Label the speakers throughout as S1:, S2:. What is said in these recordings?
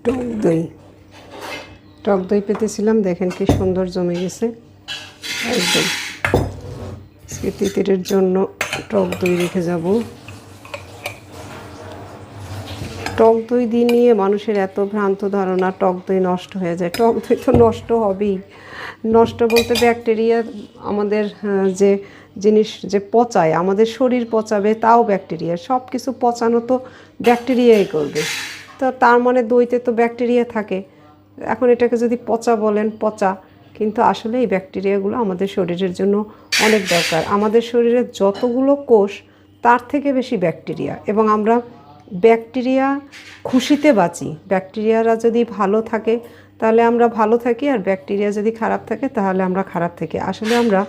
S1: টক দই টক দই পেতেছিলাম, দেখেন কি সুন্দর জমে গেছে একদম। তিতিরের জন্য টক দই রেখে যাব। টক দই দিয়ে নিয়ে মানুষের এত ভ্রান্ত ধারণা টক দই নষ্ট হয়ে যায়। টক দই তো নষ্ট হবেই। নষ্ট বলতে ব্যাকটেরিয়া আমাদের যে জিনিস যে পচায়, আমাদের শরীর পচাবে তাও ব্যাকটেরিয়া, সব কিছু পচানো তো ব্যাকটেরিয়াই করবে। তো তার মানে দইতে তো ব্যাকটেরিয়া থাকে। এখন এটাকে যদি পচা বলেন, পচা, কিন্তু আসলে এই ব্যাকটেরিয়াগুলো আমাদের শরীরের জন্য অনেক দরকার। আমাদের শরীরের যতগুলো কোষ তার থেকে বেশি ব্যাকটেরিয়া, এবং আমরা ব্যাকটেরিয়া খুশিতে বাঁচি। ব্যাকটেরিয়ারা যদি ভালো থাকে তাহলে আমরা ভালো থাকি, আর ব্যাকটেরিয়া যদি খারাপ থাকে তাহলে আমরা খারাপ থাকি। আসলে আমরা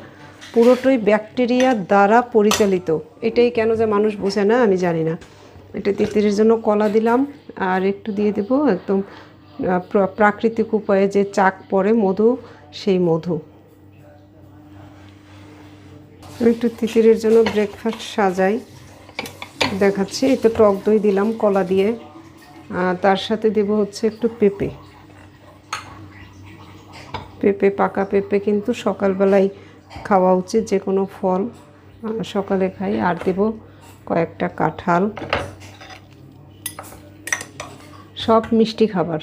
S1: পুরোটাই ব্যাকটেরিয়ার দ্বারা পরিচালিত। এটাই কেন যে মানুষ বোঝে না আমি জানি না। এটা তিতিরের জন্য কলা দিলাম, আর একটু দিয়ে দেবো একদম প্রাকৃতিক উপায়ে যে চাক পড়ে মধু, সেই মধু। একটু তিতিরের জন্য ব্রেকফাস্ট সাজাই, দেখাচ্ছি। এই তো টক দই দিলাম কলা দিয়ে, তার সাথে দেব হচ্ছে একটু পেঁপে। পাকা পেঁপে কিন্তু সকালবেলায় খাওয়া উচিত, যে কোনো ফল সকালে খাই। আর দেব কয়েকটা কাঁঠাল। সব মিষ্টি খাবার,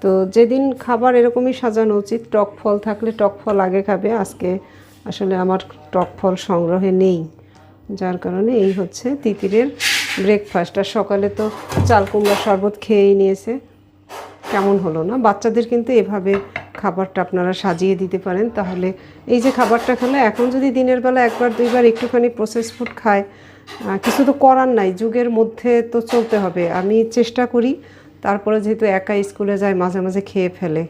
S1: তো যেদিন খাবার এরকমই সাজানো উচিত। টক ফল থাকলে টক ফল আগে খাবে। আজকে আসলে আমার টক ফল সংগ্রহে নেই, যার কারণে এই হচ্ছে তিতিরের ব্রেকফাস্ট। আর সকালে তো চাল কুমড়ার শরবত খেয়েই নিয়েছে। কেমন হলো না? বাচ্চাদের কিন্তু এভাবে খাবারটা আপনারা সাজিয়ে দিতে পারেন, তাহলে এই যে খাবারটা খেলে, এখন যদি দিনের বেলা একবার দুইবার একটুখানি প্রসেস ফুড খায়, কিছু তো করার নাই, যুগের মধ্যে তো চলতে হবে। আমি চেষ্টা করি, তারপরে যেহেতু একা স্কুলে যায় মাঝে মাঝে খেয়ে ফেলে।